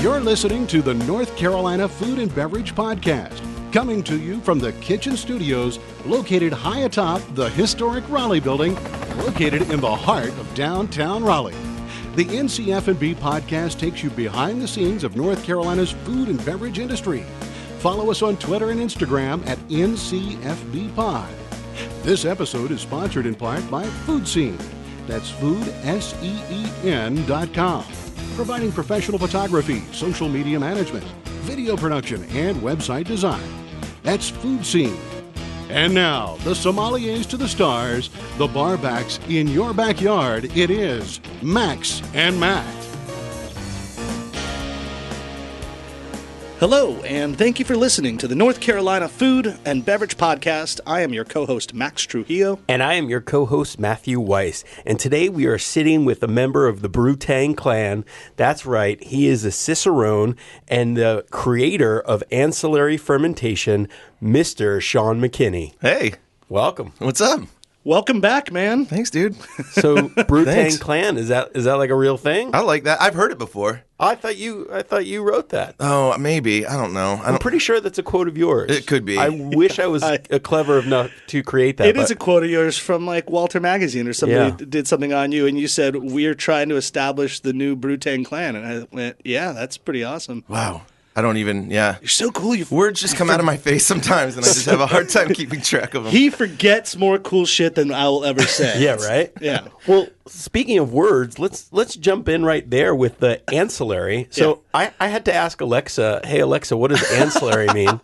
You're listening to the North Carolina Food and Beverage Podcast, coming to you from the Kitchen Studios, located high atop the historic Raleigh building, located in the heart of downtown Raleigh. The NCF&B Podcast takes you behind the scenes of North Carolina's food and beverage industry. Follow us on Twitter and Instagram at NCFBPod. This episode is sponsored in part by Food Scene. That's foodseen.com. Providing professional photography, social media management, video production, and website design. That's Food Scene. And now, the sommeliers to the stars, the barbacks in your backyard. It is Max and Matt. Hello, and thank you for listening to the North Carolina Food and Beverage Podcast. I am your co-host, Max Trujillo. And I am your co-host, Matthew Weiss. And today we are sitting with a member of the Brewtang clan. That's right, he is a Cicerone and the creator of Ancillary Fermentation, Mr. Sean Mckinney. Hey. Welcome. What's up? Welcome back, man. Thanks, dude. So, Brewtang clan, is that like a real thing? I like that. I've heard it before. I thought you wrote that. Oh, maybe. I don't know. I'm pretty sure that's a quote of yours. It could be. I wish I was clever enough to create that. It is a quote of yours from like Walter Magazine or somebody did something on you, and you said, "We're trying to establish the new Brewtang clan." And I went, "Yeah, that's pretty awesome." Wow. I don't even, You're so cool. Words just come out of my face sometimes, and I just have a hard time keeping track of them. He forgets more cool shit than I will ever say. Yeah, right? Yeah. Well, speaking of words, let's jump in right there with the ancillary. So I had to ask Alexa, hey, Alexa, what does ancillary mean?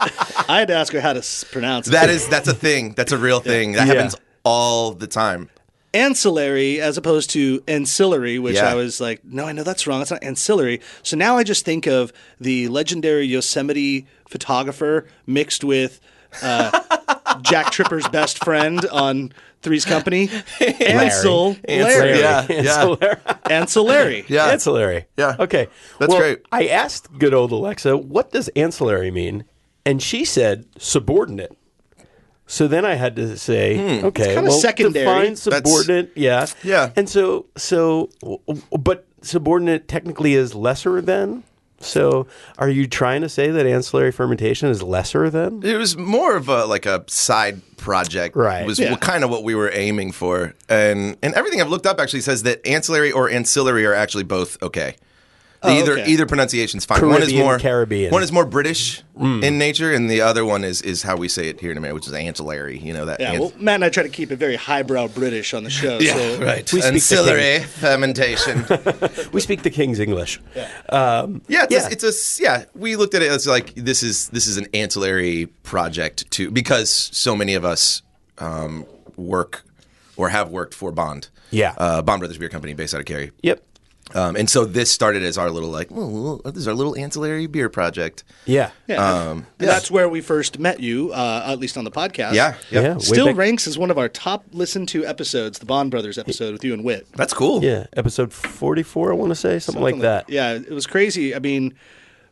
I had to ask her how to pronounce it. That's a thing. That's a real thing. That happens all the time. Ancillary as opposed to ancillary, which I was like, no, I know that's wrong. It's not ancillary. So now I just think of the legendary Yosemite photographer mixed with Jack Tripper's best friend on Three's Company. Ancillary. Yeah. Ancillary. Yeah. Ancillary. Yeah. Okay. That's great. I asked good old Alexa, what does ancillary mean? And she said subordinate. So then I had to say, okay, well, secondary. Define subordinate, yeah. And but subordinate technically is lesser than? So are you trying to say that ancillary fermentation is lesser than? It was more of a side project. Right. It was kind of what we were aiming for. And everything I've looked up actually says that ancillary or ancillary are actually both okay. Either pronunciation's fine. Caribbean. One is more British in nature, and the other one is how we say it here in America, which is ancillary. You know that. Yeah. Well, Matt and I try to keep it very highbrow British on the show. Yeah. So Right. Ancillary fermentation. We speak the King's English. We looked at it as like this is an ancillary project too, because so many of us work or have worked for Bond. Yeah. Bond Brothers Beer Company based out of Cary. Yep. And so this started as our little this is our little ancillary beer project. Yeah. And that's where we first met you, at least on the podcast. Yeah. Yep. Still ranks as one of our top listened to episodes, the Bond Brothers episode with you and Whit. That's cool. Yeah. Episode 44, I want to say, something like that. Yeah, it was crazy. I mean,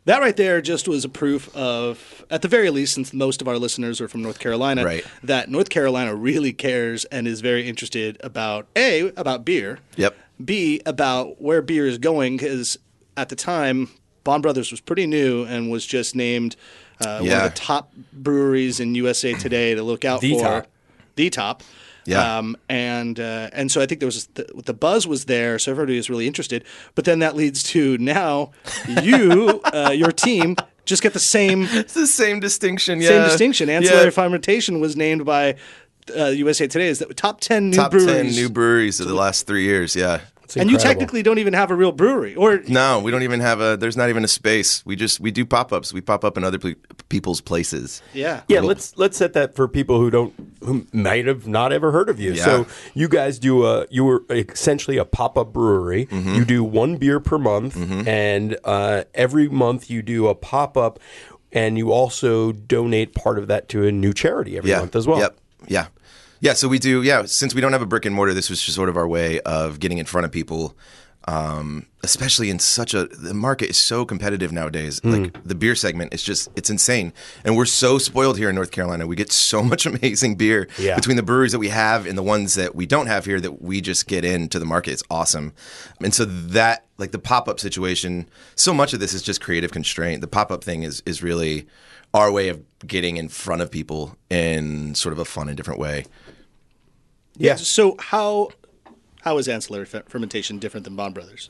that right there just was a proof of, at the very least, since most of our listeners are from North Carolina, that North Carolina really cares and is very interested about, A, about beer. Yep. B, about where beer is going, because at the time, Bond Brothers was pretty new and was just named one of the top breweries in USA Today to look out for. The top. Yeah. And so I think there was the buzz was there, so everybody was really interested. But then that leads to now you, your team, just get the same. It's the same distinction. Yeah. Same distinction. Ancillary Fermentation was named by USA Today as the top 10 new breweries. Top 10 new breweries of the last 3 years. Yeah. And you technically don't even have a real brewery, or no, we don't even have there's not even a space. We do pop-ups. We pop up in other people's places. Yeah. Yeah, let's set that for people who might have not ever heard of you. Yeah. So you guys you were essentially a pop-up brewery. Mm-hmm. You do one beer per month, and every month you do a pop-up, and you also donate part of that to a new charity every month as well. Yep. Yeah. Yeah, so we do, since we don't have a brick and mortar, this was just sort of our way of getting in front of people especially in the market is so competitive nowadays. Like the beer segment is it's insane. And we're so spoiled here in North Carolina. We get so much amazing beer between the breweries that we have and the ones that we don't have here that we just get into the market. It's awesome. And so that, like the pop-up situation, so much of this is just creative constraint. The pop-up thing is really our way of getting in front of people in sort of a fun and different way. Yeah. So how is ancillary fermentation different than Bond Brothers?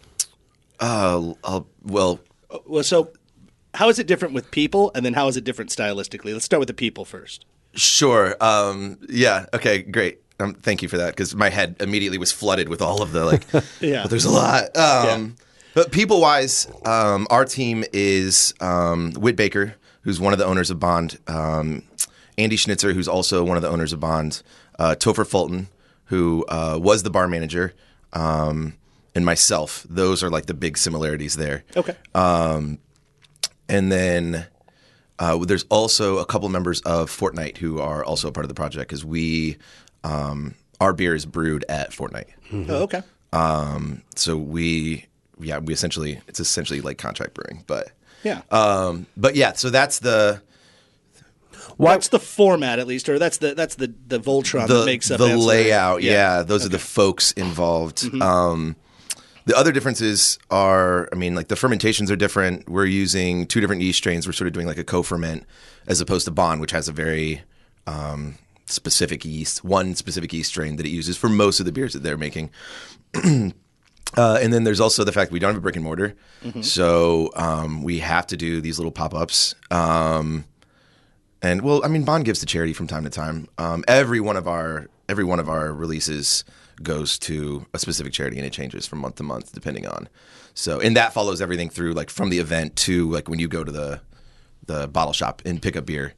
Well, so how is it different with people, and then how is it different stylistically? Let's start with the people first. Sure. Yeah. Okay. Great. Thank you for that, because my head immediately was flooded with all of the but there's a lot. But people-wise, our team is Whit Baker, who's one of the owners of Bond, Andy Schnitzer, who's also one of the owners of Bond, Topher Fulton, who was the bar manager, and myself. Those are like the big similarities there. Okay. And then there's also a couple members of Fortnite who are also a part of the project, because our beer is brewed at Fortnite. Mm-hmm. Oh, okay. So we it's essentially like contract brewing, but so that's the. What's the format, at least, or that's the Voltron that makes up the layout? Yeah, those are the folks involved. Mm-hmm. The other differences are, like the fermentations are different. We're using 2 different yeast strains. We're sort of doing like a co-ferment, as opposed to Bond, which has a very specific one specific yeast strain that it uses for most of the beers that they're making. And then there's also the fact we don't have a brick and mortar, so we have to do these little pop-ups. And Bond gives to charity from time to time. Every one of our releases goes to a specific charity, and it changes from month to month depending on. So, and that follows everything through, like from the event to like when you go to the bottle shop and pick up beer.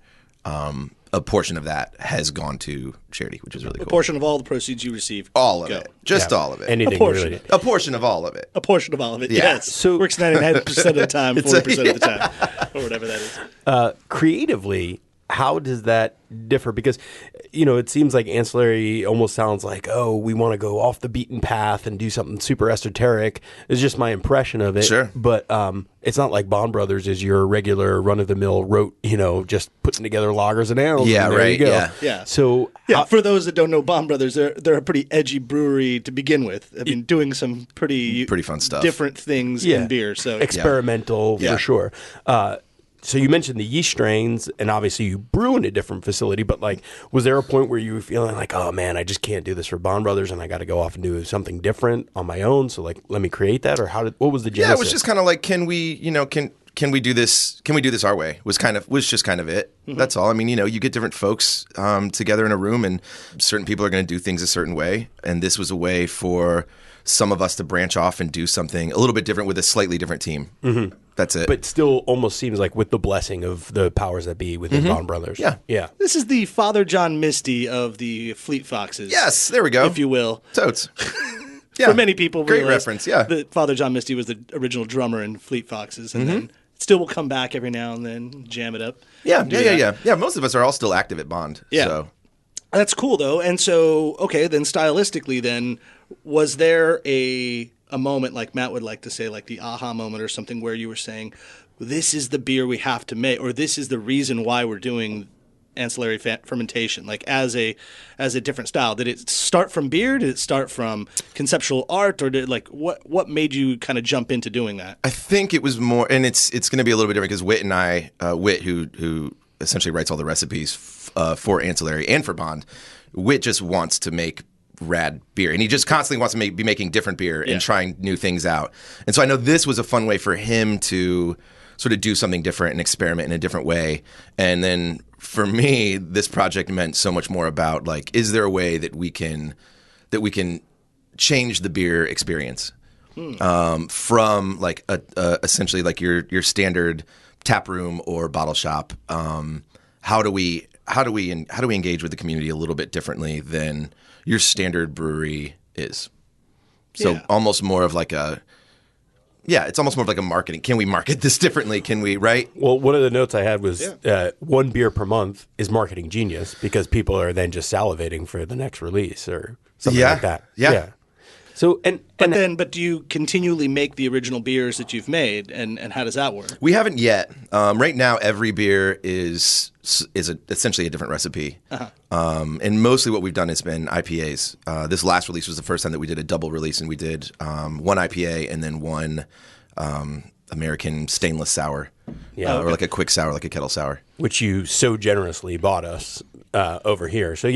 A portion of that has gone to charity, which is really cool. A portion of all the proceeds you receive. All of it. Just all of it. Anything a portion. Really. A portion of all of it. A portion of all of it, Yeah. yes. So works 99% of the time, 40% of the time, or whatever that is. Creatively, how does that differ? Because, it seems like ancillary almost sounds like, oh, we want to go off the beaten path and do something super esoteric. It's just my impression of it. Sure. But it's not like Bond Brothers is your regular run-of-the-mill rote, just putting together lagers and ales. Yeah, and there right. you go. Yeah. So, for those that don't know Bond Brothers, they're a pretty edgy brewery to begin with. Doing some pretty fun stuff, different things in beer. So experimental for sure. So you mentioned the yeast strains, and obviously you brew in a different facility, but was there a point where you were feeling like, oh man, I just can't do this for Bond Brothers, and I got to go off and do something different on my own? So let me create that, or what was the genesis? Yeah, it was just kind of like, can we do this? Can we do this our way? Was just kind of it. Mm-hmm. That's all. You get different folks together in a room, and certain people are going to do things a certain way, and this was a way for some of us to branch off and do something a little bit different with a slightly different team. Mm-hmm. That's it. But still almost seems like with the blessing of the powers that be within Bond Brothers. Yeah. Yeah. This is the Father John Misty of the Fleet Foxes. Yes, there we go. If you will. Totes. Yeah. For many people, great reference, yeah. That Father John Misty was the original drummer in Fleet Foxes, and then still will come back every now and then, jam it up. Yeah, Yeah, most of us are all still active at Bond. Yeah. So. That's cool, though. And so, okay, then stylistically, then, was there a moment, like Matt would like to say, like the aha moment or something, where you were saying, this is the beer we have to make, or this is the reason why we're doing ancillary fermentation, like as a different style? Did it start from beer? Did it start from conceptual art, or what made you kind of jump into doing that? I think it was more, and it's going to be a little bit different because Whit and I, who essentially writes all the recipes for Ancillary and for Bond, Whit just wants to make rad beer, and he just constantly wants to be making different beer and trying new things out. And so I know this was a fun way for him to sort of do something different and experiment in a different way. And then for me, this project meant so much more about is there a way that we can change the beer experience from essentially your standard tap room or bottle shop. How do we engage with the community a little bit differently than your standard brewery is? So almost more of it's almost more of like a marketing. Can we market this differently? Can we, right? Well, one of the notes I had was one beer per month is marketing genius, because people are then just salivating for the next release or something like that. Yeah. But do you continually make the original beers that you've made, and how does that work? We haven't yet. Right now, every beer is essentially a different recipe. And mostly what we've done has been IPAs. This last release was the first time that we did a double release, and we did one IPA and then one American stainless sour, or like a quick sour, like a kettle sour. Which you so generously bought us over here. So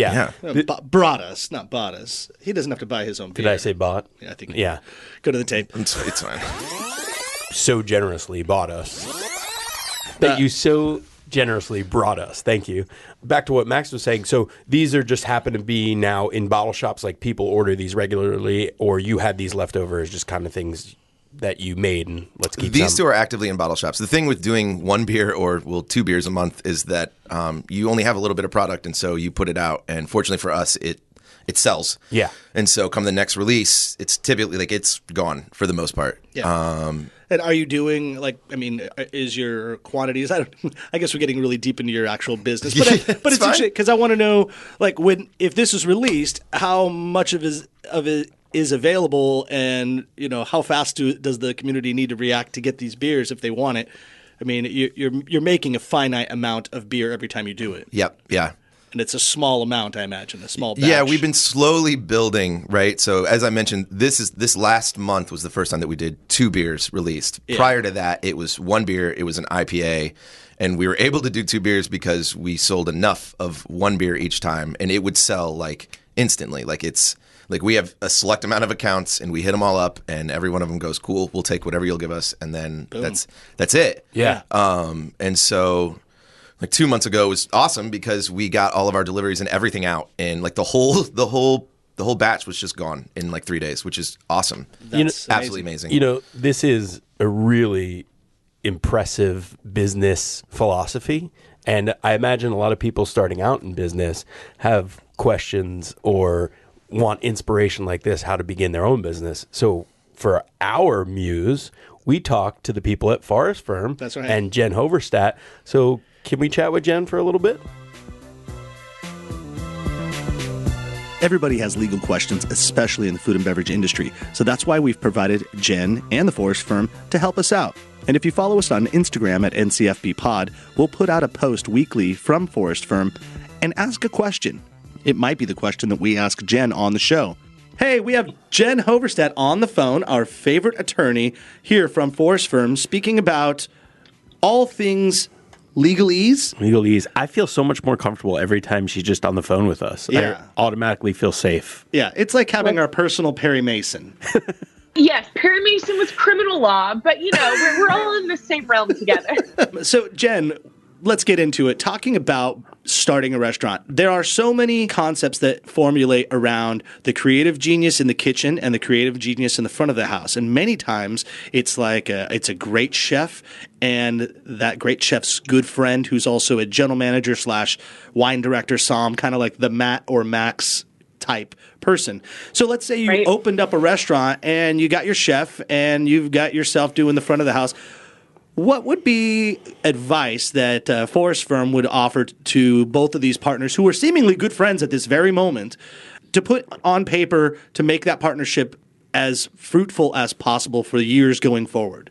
brought us, not bought us. He doesn't have to buy his own beer. Did I say bought? Yeah, I think. Yeah. Go to the tape. It's fine. So generously bought us. That you so generously brought us. Thank you. Back to what Max was saying. So these are just happen to be now in bottle shops, like people order these regularly, or you had these leftovers, just kind of things that you made, and let's keep these two are actively in bottle shops. The thing with doing one beer or 2 beers a month is that you only have a little bit of product, and so you put it out, and fortunately for us, it sells. Yeah. And so come the next release, it's typically it's gone for the most part. Yeah. And are you doing is your quantities? I guess we're getting really deep into your actual business, but it's interesting because I want to know, if this is released, how much of it is available, and how fast does the community need to react to get these beers if they want it? I mean, you're making a finite amount of beer every time you do it. Yep. Yeah. And it's a small amount, I imagine, a small batch. Yeah, we've been slowly building, right? So as I mentioned, this last month was the first time that we did 2 beers released. Yeah. Prior to that, it was 1 beer, it was an IPA, and we were able to do 2 beers because we sold enough of 1 beer each time, and it would sell instantly. We have a select amount of accounts, and we hit them all up, and every one of them goes, cool, we'll take whatever you'll give us, and then boom. That's it. Yeah. And so 2 months ago was awesome because we got all of our deliveries and everything out, and the whole batch was just gone in 3 days, which is awesome. That's absolutely amazing. This is a really impressive business philosophy, and I imagine a lot of people starting out in business have questions or want inspiration like this, how to begin their own business. So for our muse, we talked to the people at Forest Firm. That's right. And Jen Hoverstadt. So can we chat with Jen for a little bit? Everybody has legal questions, especially in the food and beverage industry. So that's why we've provided Jen and the Forest Firm to help us out. And if you follow us on Instagram at NCFBpod, we'll put out a post weekly from Forest Firm and ask a question. It might be the question that we ask Jen on the show. Hey, we have Jen Hoverstadt on the phone, our favorite attorney here from Forest Firm, speaking about all things legalese. Legalese. I feel so much more comfortable every time she's just on the phone with us. Yeah. I automatically feel safe. Yeah, it's like having our personal Perry Mason. Yes, Perry Mason was criminal law, but we're all in the same realm together. So, Jen, let's get into it. Talking about starting a restaurant, there are so many concepts that formulate around the creative genius in the kitchen and the creative genius in the front of the house. And many times it's it's a great chef and that great chef's good friend who's also a general manager / wine director, kind of like the Matt or Max type person. So let's say you opened up a restaurant and you got your chef and you've got yourself doing the front of the house. What would be advice that Forest Firm would offer to both of these partners who are seemingly good friends at this very moment to put on paper to make that partnership as fruitful as possible for years going forward?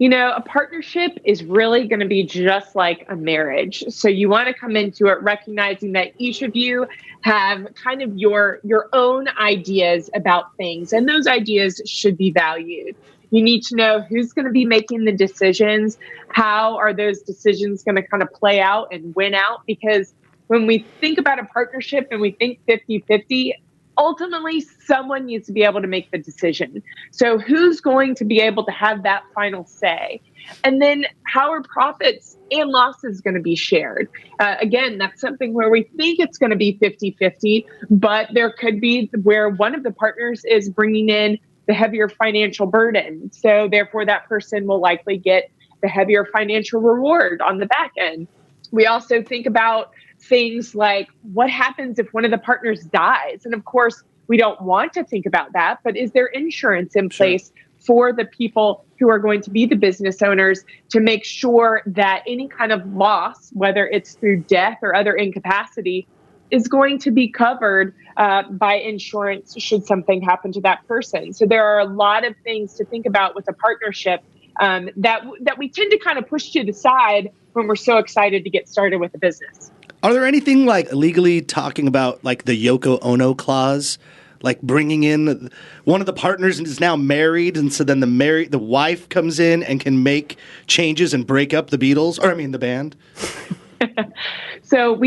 A partnership is really going to be just like a marriage. So you want to come into it recognizing that each of you have kind of your own ideas about things, and those ideas should be valued. You need to know who's going to be making the decisions. How are those decisions going to kind of play out and win out? Because when we think about a partnership and we think 50-50, ultimately someone needs to be able to make the decision. So who's going to be able to have that final say? And then how are profits and losses going to be shared? Again, that's something where we think it's going to be 50-50, but there could be where one of the partners is bringing in the heavier financial burden. So therefore that person will likely get the heavier financial reward on the back end. We also think about things like what happens if one of the partners dies? And of course, we don't want to think about that, but is there insurance in place for the people who are going to be the business owners to make sure that any kind of loss, whether it's through death or other incapacity, is going to be covered by insurance should something happen to that person. So there are a lot of things to think about with a partnership that we tend to kind of push to the side when we're so excited to get started with a business. Are there anything like legally talking about like the Yoko Ono clause? Like bringing in one of the partners is now married, and so then the wife comes in and can make changes and break up the Beatles, or I mean the band. So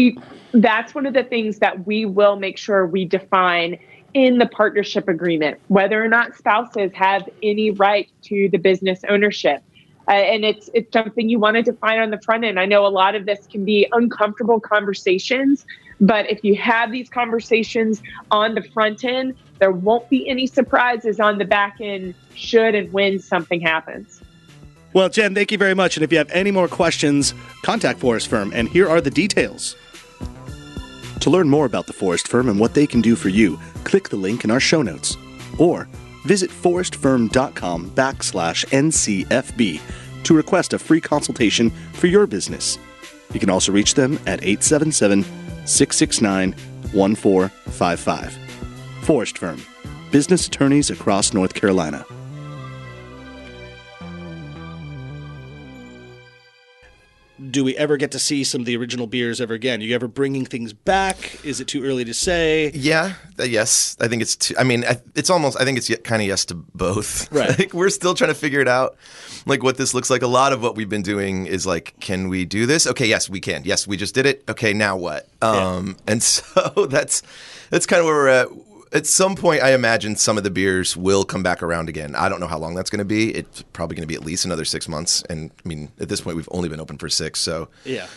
that's one of the things that we will make sure we define in the partnership agreement, whether or not spouses have any right to the business ownership. And it's something you want to define on the front end. I know a lot of this can be uncomfortable conversations, but if you have these conversations on the front end, there won't be any surprises on the back end should and when something happens. Well, Jen, thank you very much. And if you have any more questions, contact Forest Firm. And here are the details. To learn more about the Forest Firm and what they can do for you, click the link in our show notes. Or visit forestfirm.com/NCFB to request a free consultation for your business. You can also reach them at 877-669-1455. Forest Firm, business attorneys across North Carolina. Do we ever get to see some of the original beers ever again? Are you ever bringing things back? Is it too early to say? Yeah, yes. I think it's too, I think it's kind of yes to both. Right. Like, we're still trying to figure it out, like what this looks like. A lot of what we've been doing is like, can we do this? Okay, yes, we can. Yes, we just did it. Okay, now what? And so that's kind of where we're at. At some point, I imagine some of the beers will come back around again. I don't know how long that's going to be. It's probably going to be at least another 6 months. And I mean, at this point, we've only been open for 6. So yeah,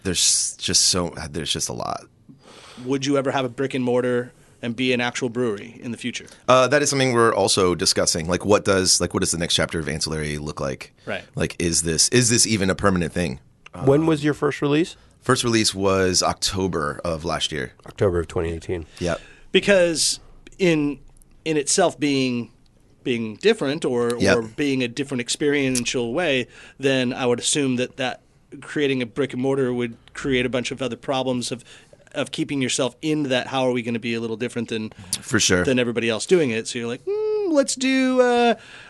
there's just a lot. Would you ever have a brick and mortar and be an actual brewery in the future? That is something we're also discussing. Like, what does the next chapter of Ancillary look like? Right. Like, is this even a permanent thing? When was your first release? First release was October of last year. October of 2018. Yeah. Because in itself being different or being a different experiential way, then I would assume that creating a brick and mortar would create a bunch of other problems of keeping yourself in that. How are we going to be a little different than for sure than everybody else doing it? So you're like, let's do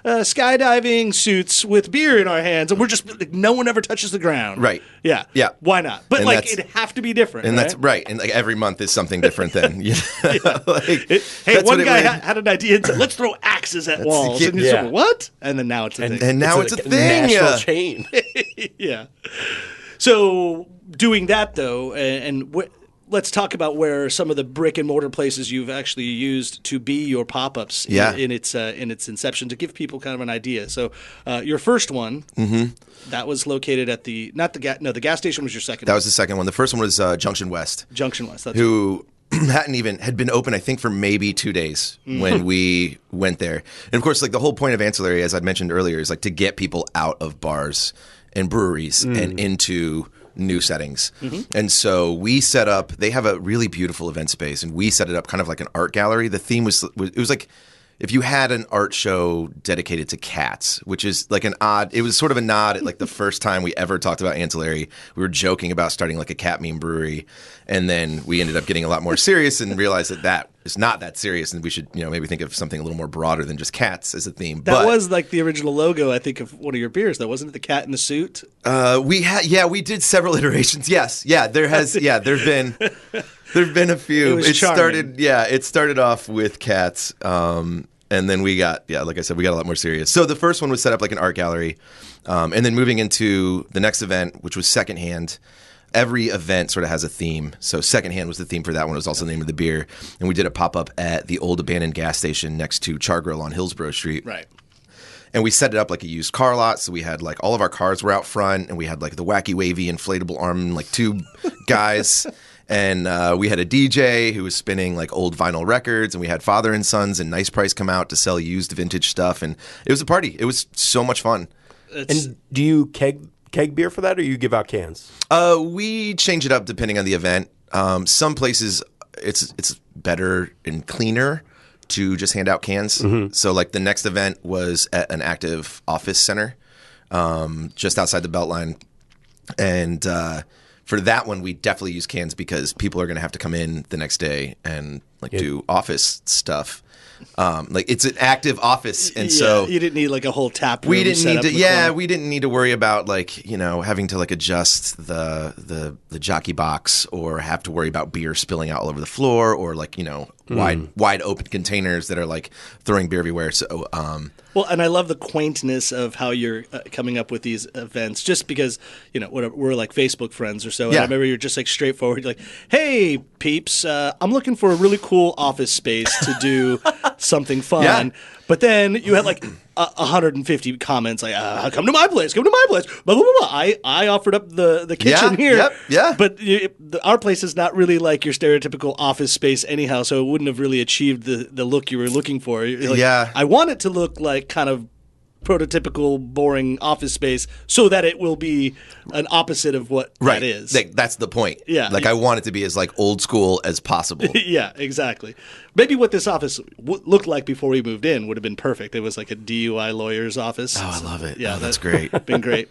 skydiving suits with beer in our hands, and we're just like, no one ever touches the ground. Right. Yeah. Yeah. Why not? But and like, it'd have to be different. And right? that's right. And like every month is something different. Then. Hey, one guy had an idea and said, "Let's throw axes at walls." And you said, "What?" And then now it's a thing. And now it's a thing. National chain. Yeah. So doing that though, let's talk about where some of the brick and mortar places you've actually used to be your pop-ups in its inception, to give people kind of an idea. So your first one, that was located at the gas station was your second. That was the second one. The first one was Junction West. Junction West. That's who had been open, I think, for maybe 2 days when we went there. And of course, like the whole point of Ancillary, as I mentioned earlier, is like to get people out of bars and breweries and into new settings. And so we set up, they have a really beautiful event space, and we set it up kind of like an art gallery. The theme was like if you had an art show dedicated to cats, which is like it was sort of a nod at like the first time we ever talked about Ancillary. We were joking about starting like a cat meme brewery, and then we ended up getting a lot more serious and realized that is not that serious, and we should maybe think of something a little more broader than just cats as a theme. That was like the original logo, I think, of one of your beers, though, wasn't it? The cat in the suit. We did several iterations. Yes, there've been a few. It started off with cats. And then we got, like I said, we got a lot more serious. So the first one was set up like an art gallery. And then moving into the next event, which was Secondhand. Every event sort of has a theme. So Secondhand was the theme for that one. It was also the name of the beer. And we did a pop-up at the old abandoned gas station next to Char Grill on Hillsborough Street. Right. And we set it up like a used car lot. So we had like all of our cars were out front, and we had like the wacky wavy inflatable arm like tube guys. And we had a DJ who was spinning like old vinyl records, and we had Father and Sons and Nice Price come out to sell used vintage stuff, and it was a party. It was so much fun. And do you keg beer for that, or you give out cans? We change it up depending on the event. Some places it's better and cleaner to just hand out cans. So like the next event was at an active office center just outside the Beltline, and for that one, we definitely use cans because people are going to have to come in the next day and do office stuff. It's an active office, and so you didn't need like a whole tap room. We didn't set need up to. in the Yeah, corner. we didn't need to worry about having to adjust the jockey box or have to worry about beer spilling out all over the floor or wide open containers that are throwing beer everywhere. So well, and I love the quaintness of how you're coming up with these events, just because we're like Facebook friends or so. And Yeah. I remember you're just straightforward, like, "Hey, peeps, I'm looking for a really cool office space to do something fun." Yeah. But then you had 150 comments like, "Come to my place, come to my place." Blah blah blah. blah. I offered up the kitchen here. Yep, yeah. But our place is not really like your stereotypical office space anyhow, so it wouldn't have really achieved the look you were looking for. Yeah. I want it to look like kind of prototypical, boring office space so that it will be an opposite of what right, that is. That's the point. Yeah. I want it to be as old school as possible. Yeah, exactly. Maybe what this office looked like before we moved in would have been perfect. It was like a DUI lawyer's office. Oh, I love it. Yeah, that's great. Been great.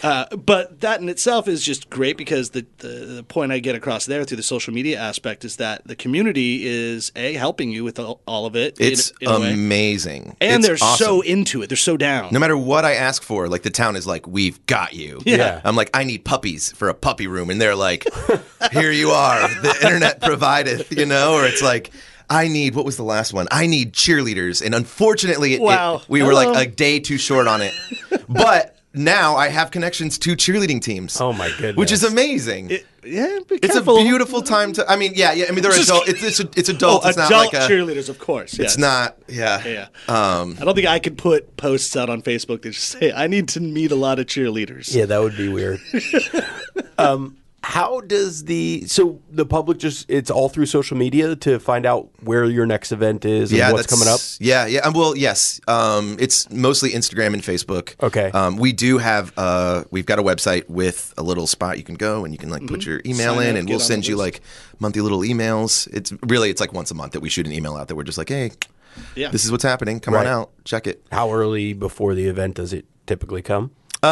But that in itself is just great because the point I get across there through the social media aspect is that the community is helping you with all of it. It's in a way. amazing. And it's they're awesome. so into it. They're so down. No matter what I ask for, the town is we've got you. Yeah. I'm I need puppies for a puppy room. And they're here you are. The internet provided, or it's I need, what was the last one? I need cheerleaders. And unfortunately, we were a day too short on it. But now I have connections to cheerleading teams. Oh, my goodness. Which is amazing. Be It's a careful. beautiful time to, I mean, they're adult. It's adult. It's not adult cheerleaders, of course. Yes. It's not, Yeah. I don't think I could put posts out on Facebook that just say, "I need to meet a lot of cheerleaders." Yeah, that would be weird. How does the public it's all through social media to find out where your next event is and what's coming up? Yeah. Well, yes. It's mostly Instagram and Facebook. Okay. We do have we've got a website with a little spot you can go and you can put your email Sign in up, and get we'll on send the you list. monthly little emails. It's once a month that we shoot an email out that we're just hey, this is what's happening. Come on Right. out, check it. How early before the event does it typically come? In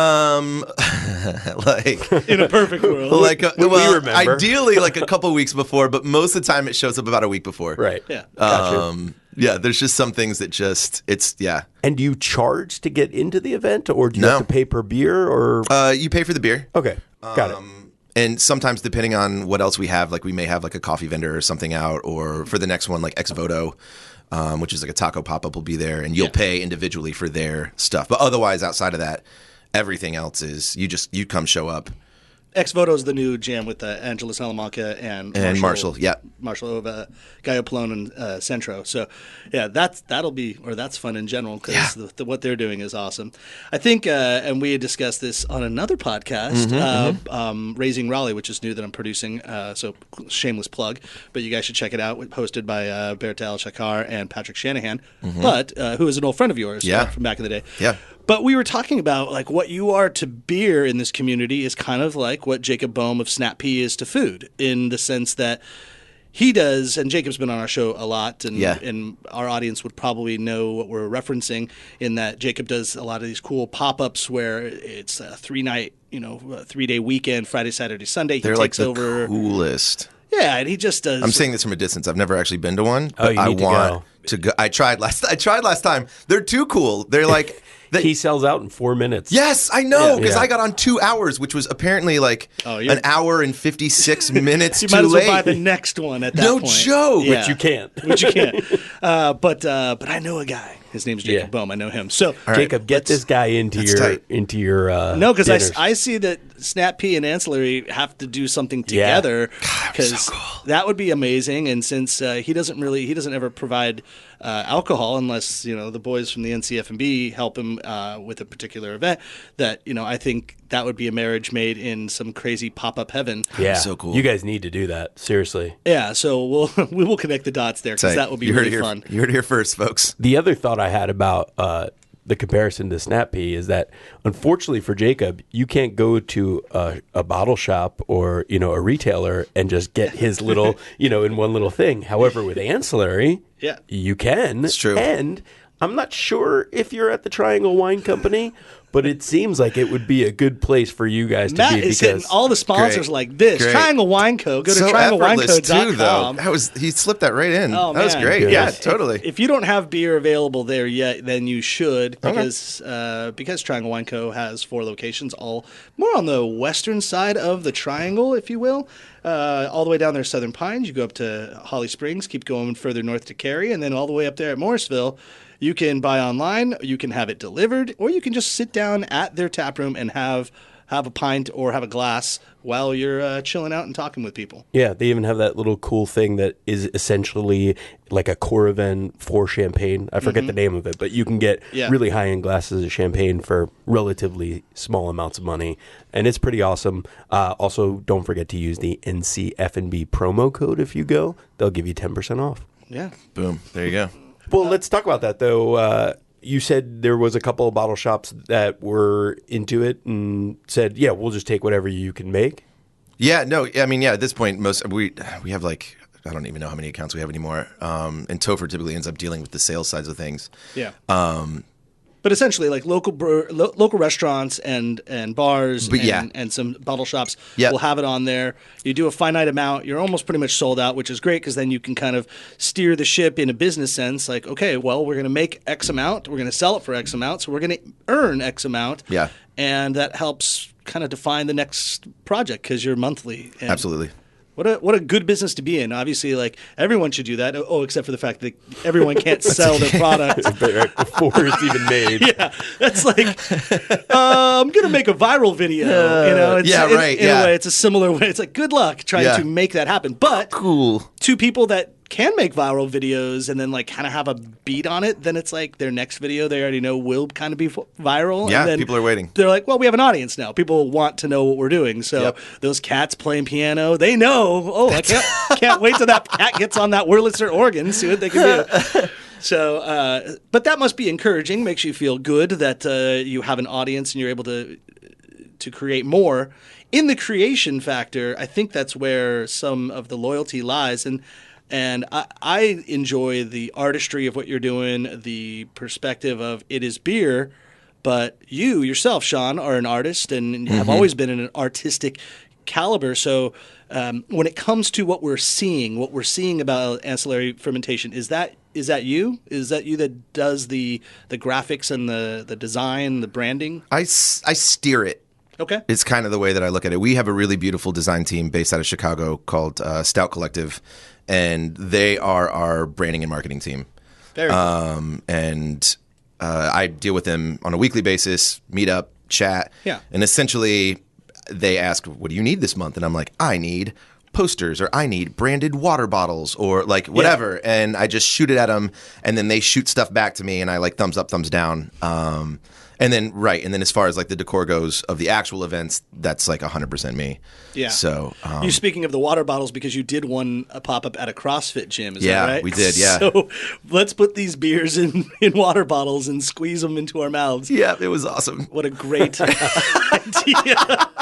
a perfect world. we remember. Ideally a couple weeks before, but most of the time it shows up about a week before. Right. Yeah. Gotcha. There's just some things that And do you charge to get into the event, or do you No. have to pay per beer? Or you pay for the beer. okay, got it. And sometimes, depending on what else we have, we may have a coffee vendor or something out, or for the next one, Ex Voto, which is a taco pop-up will be there, and you'll pay individually for their stuff. But otherwise, outside of that, everything else is you come show up. Ex Voto is the new jam with Angela Salamanca and Marshall. Yeah. Marshall Ova, Gaio Polone, and Centro. So, that's fun in general because what they're doing is awesome. I think, and we had discussed this on another podcast, Raising Raleigh, which is new that I'm producing. So shameless plug, but you guys should check it out. Hosted by Bertel Shakar and Patrick Shanahan, but who is an old friend of yours from back in the day. Yeah. But we were talking about what you are to beer in this community is kind of like what Jacob Boehm of Snap Pea is to food, in the sense that he does, and Jacob's been on our show a lot, and our audience would probably know what we're referencing, in that Jacob does a lot of these cool pop-ups where it's a 3-night, 3-day weekend, Friday, Saturday, Sunday. They're he takes the over. coolest. Yeah, and he just does. I'm saying this from a distance. I've never actually been to one, Oh, but you I need to want to go. I tried last time. They're too cool. They're He sells out in 4 minutes. Yes, I know, because Yeah. I got on 2 hours, which was apparently an hour and 56 minutes you too might as well late. buy the next one at that No point. joke. Yeah. Which you can't. Which you can't. But I know a guy. His name's Jacob Yeah. Boehm. I know him. So Jacob, get this guy into tight. your no, because dinners. I see that Snap Pea and Ancillary have to do something together, because so cool. that would be amazing. And since he doesn't ever provide alcohol unless the boys from the NCF&B help him with a particular event, that I think that would be a marriage made in some crazy pop-up heaven. Yeah, So cool. You guys need to do that. Seriously. Yeah, so we will connect the dots there, because Tight. that would be You heard really it here- fun. You heard it here first, folks. The other thought I had about the comparison to Snap Pea is that, unfortunately for Jacob, you can't go to a bottle shop or a retailer and just get his little in one little thing. However, with Ancillary, Yeah. you can. It's true. And I'm not sure if you're at the Triangle Wine Company, But it seems like it would be a good place for you guys to Matt be. is hitting all the sponsors Great. like this. Great. Triangle Wine Co. Go to so effortless too, trianglewineco.com. though. He slipped that right in. Oh, that was man. great. Good. Yeah, totally. If you don't have beer available there yet, then you should, because Triangle Wine Co. has 4 locations, all more on the western side of the triangle, if you will. All the way down there, Southern Pines. You go up to Holly Springs, keep going further north to Cary, and then all the way up there at Morrisville. You can buy online, you can have it delivered, or you can just sit down at their tap room and have a pint or have a glass while you're chilling out and talking with people. Yeah, they even have that little cool thing that is essentially like a Coravin for champagne. I forget the name of it, but you can get really high-end glasses of champagne for relatively small amounts of money, and it's pretty awesome. Also, don't forget to use the NCF&B promo code if you go. They'll give you 10% off. Yeah. Boom. There you go. Well, let's talk about that, though. You said there was a couple of bottle shops that were into it and said, yeah, we'll just take whatever you can make. Yeah, no, I mean, at this point, we have like, I don't even know how many accounts we have anymore. And Topher typically ends up dealing with the sales sides of things. Yeah. But essentially, like local restaurants and bars and some bottle shops will have it on there. You do a finite amount, you're almost pretty much sold out, which is great because then you can kind of steer the ship in a business sense. Like, okay, well, we're going to make X amount, we're going to sell it for X amount, so we're going to earn X amount. Yeah. And that helps kind of define the next project because you're monthly. And absolutely. What a good business to be in. Obviously, like everyone should do that. Oh, except for the fact that everyone can't sell their product before it's even made. Yeah, that's like I'm gonna make a viral video. It's, in a way, it's a similar way. It's like good luck trying to make that happen. But cool. To people that can make viral videos and then like kind of have a beat on it, then it's like their next video they already know will kind of be viral. Yeah, and then people are waiting. They're like, well, we have an audience now. People want to know what we're doing. So those cats playing piano, they know. Oh, I can't wait till that cat gets on that Wurlitzer organ. See what they can do. So, but that must be encouraging. Makes you feel good that you have an audience and you're able to create more. In the creation factor, I think that's where some of the loyalty lies. And I enjoy the artistry of what you're doing, the perspective of it is beer, but you yourself, Sean, are an artist and have always been in an artistic caliber. So when it comes to what we're seeing about ancillary fermentation, is that you? Is that you that does the graphics and the design, the branding? I steer it. Okay. It's kind of the way that I look at it. We have a really beautiful design team based out of Chicago called Stout Collective, and they are our branding and marketing team. Very cool. And I deal with them on a weekly basis, meet up, chat. Yeah. And essentially they ask, what do you need this month? And I'm like, I need posters, or I need branded water bottles, or like whatever. Yeah. And I just shoot it at them, and then they shoot stuff back to me, and I like thumbs up, thumbs down. And then as far as like the decor goes of the actual events, that's like 100% me. Yeah. So you speaking of the water bottles, because you did a pop-up at a CrossFit gym, is that right? Yeah, we did, yeah. So let's put these beers in water bottles and squeeze them into our mouths. Yeah, it was awesome. What a great idea.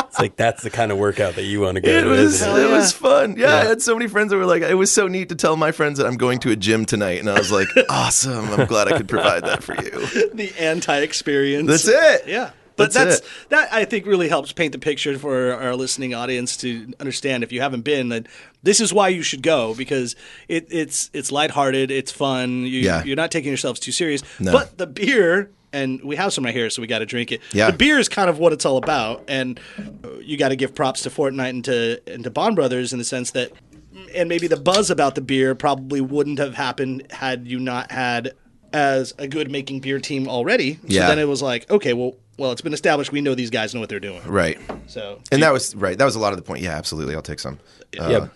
It's like that's the kind of workout that you want to go to. It was fun. Yeah, I had so many friends that were like, it was so neat to tell my friends that I'm going to a gym tonight. And I was like, awesome. I'm glad I could provide that for you. The anti-experience. That's it. Yeah. But that I think really helps paint the picture for our listening audience to understand, if you haven't been, that this is why you should go, because it's lighthearted, it's fun. You're not taking yourselves too serious. No. But the beer, and we have some right here, so we got to drink it. Yeah. The beer is kind of what it's all about, and you got to give props to Fortnite and to Bond Brothers in the sense that, and maybe the buzz about the beer probably wouldn't have happened had you not had as a good making beer team already. So then it was like, okay, well, it's been established. We know these guys know what they're doing. Right. So, and that was right. That was a lot of the point. Yeah, absolutely. I'll take some.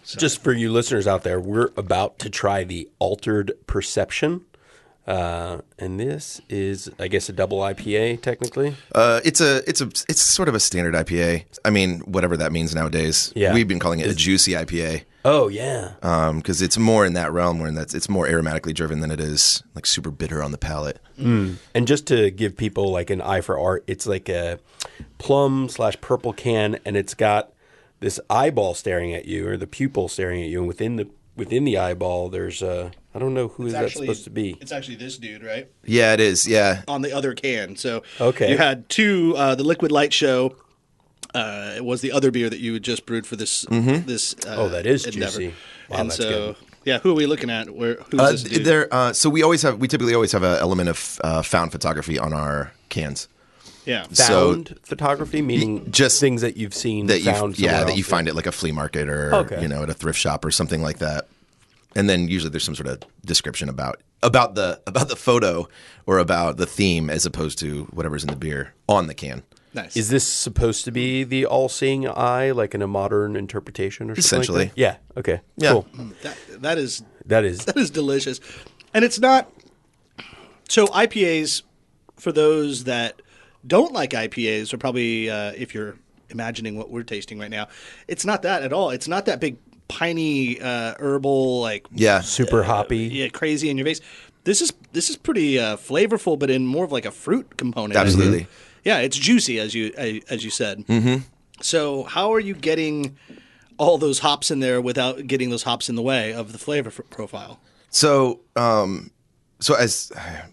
Just for you listeners out there, we're about to try the Altered Perception. And this is, I guess, a double IPA technically. It's sort of a standard IPA. I mean, whatever that means nowadays. Yeah. We've been calling it a juicy IPA. Oh yeah. Because it's more in that realm, it's more aromatically driven than it is like super bitter on the palate. Mm. And just to give people like an eye for art, it's like a plum/purple can, and it's got this eyeball staring at you, or the pupil staring at you, and within the eyeball there's I don't know who that's supposed to be. It's actually this dude, right? Yeah, it is. Yeah. On the other can. So Okay. you had two. The Liquid Light Show was the other beer that you had just brewed for this. This. That is endeavor. juicy. Wow, And that's so, good. yeah, who are we looking at? Who's this dude? So we typically always have an element of found photography on our cans. Yeah. Found photography, meaning just things that you've seen that found you somewhere that you else. find at like a flea market or at a thrift shop or something like that. And then usually there's some sort of description about the photo or about the theme as opposed to whatever's in the beer on the can. Nice. Is this supposed to be the all-seeing eye, like in a modern interpretation or something Essentially. like that? Yeah. Okay. Yeah. Cool. That is That is. delicious, and it's not. So IPAs, for those that don't like IPAs, are probably if you're imagining what we're tasting right now, it's not that at all. It's not that big piney herbal Super hoppy. yeah, crazy in your face. This is pretty flavorful, but in more of like a fruit component. Absolutely. Yeah, it's juicy as you said. Mm-hmm. So how are you getting all those hops in there without getting those hops in the way of the flavor profile? So as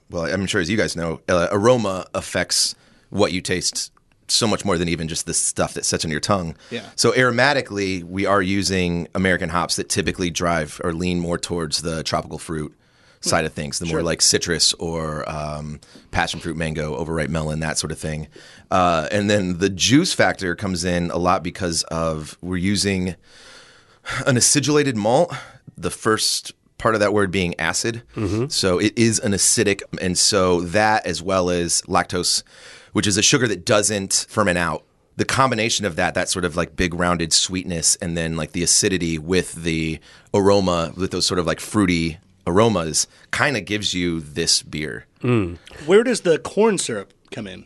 well, I'm sure as you guys know, aroma affects what you taste so much more than even just the stuff that sits on your tongue. Yeah. So aromatically, we are using American hops that typically drive or lean more towards the tropical fruit side of things, the more like citrus or passion fruit, mango, overripe melon, that sort of thing. And then the juice factor comes in a lot because of we're using an acidulated malt, the first part of that word being acid. So it is an acidic, and so that as well as lactose, which is a sugar that doesn't ferment out. The combination of that sort of like big rounded sweetness and then like the acidity with the aroma, with those sort of like fruity aromas, kind of gives you this beer. Where does the corn syrup come in?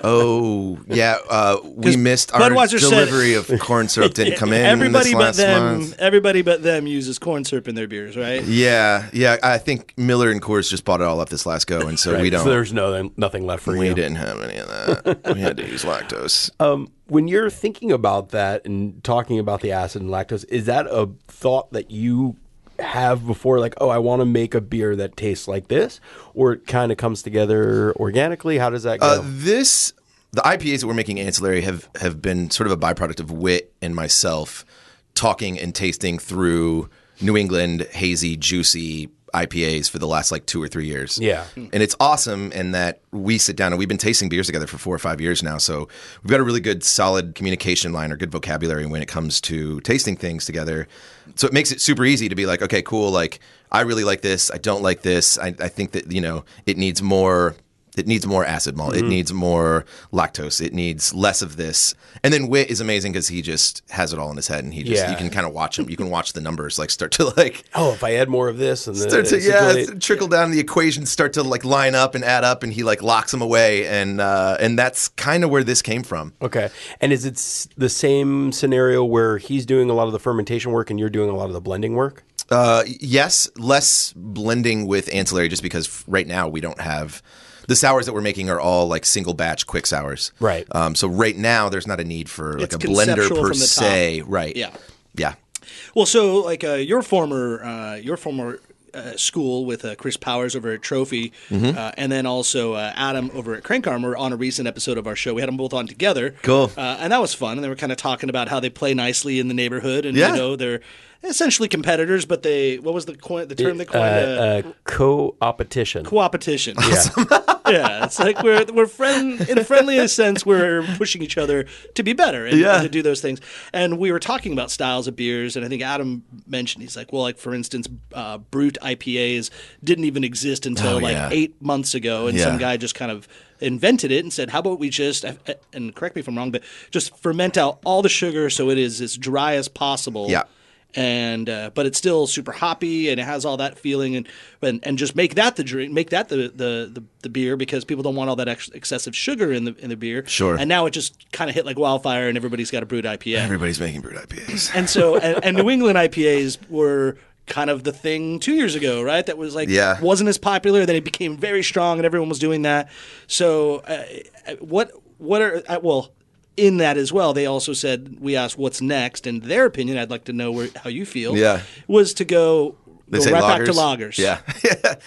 Oh, yeah. We missed our Budweiser delivery of corn syrup didn't come in Everybody this but last them. month. Everybody but them uses corn syrup in their beers, right? Yeah. I think Miller and Coors just bought it all up this last go, and so we don't. So there's nothing left for we you. didn't have any of that. We had to use lactose. When you're thinking about that and talking about the acid and lactose, is that a thought that you have before, like, oh, I want to make a beer that tastes like this, or it kind of comes together organically? How does that go? The IPAs that we're making Ancillary have been sort of a byproduct of Whit and myself talking and tasting through New England hazy, juicy IPAs for the last like 2 or 3 years. Yeah. And it's awesome in that we sit down and we've been tasting beers together for 4 or 5 years now. So we've got a really good, solid communication line or good vocabulary when it comes to tasting things together. So it makes it super easy to be like, okay, cool. Like, I really like this. I don't like this. I think that, it needs more. It needs more acid malt. It needs more lactose. It needs less of this. And then Whit is amazing because he just has it all in his head, and you can kind of watch him. You can watch the numbers like start to like. Oh, if I add more of this, and then trickle down. The equations start to like line up and add up, and he like locks them away, and that's kind of where this came from. Okay, and is it the same scenario where he's doing a lot of the fermentation work and you're doing a lot of the blending work? Yes, less blending with Ancillary, just because right now we don't have. The sours that we're making are all like single batch quick sours. Right. So right now there's not a need for like It's a blender per from the se. top. Right. Yeah. Well, so like your former school with Chris Powers over at Trophy, and then also Adam over at Crank Arm were on a recent episode of our show. We had them both on together. Cool. And that was fun. And they were kind of talking about how they play nicely in the neighborhood, and they're essentially competitors, but what was the term they coined? Co-opetition. Co-opetition. Yeah, it's like we're in a friendly sense. We're pushing each other to be better and to do those things. And we were talking about styles of beers, and I think Adam mentioned he's like, well, like for instance, brut IPAs didn't even exist until 8 months ago, and some guy just kind of invented it and said, how about we just, and correct me if I'm wrong, but just ferment out all the sugar so it is as dry as possible. Yeah. And but it's still super hoppy and it has all that feeling and just make that the drink, make that the beer, because people don't want all that excessive sugar in the beer. Sure. And now it just kind of hit like wildfire and everybody's got a brewed IPA. Everybody's making brewed IPAs. And so and New England IPAs were kind of the thing 2 years ago, right? That was like wasn't as popular. Then it became very strong and everyone was doing that. So what are in that as well, they also said, we asked what's next, and their opinion, I'd like to know how you feel, was to go They Go say right lagers. back to lagers. Yeah.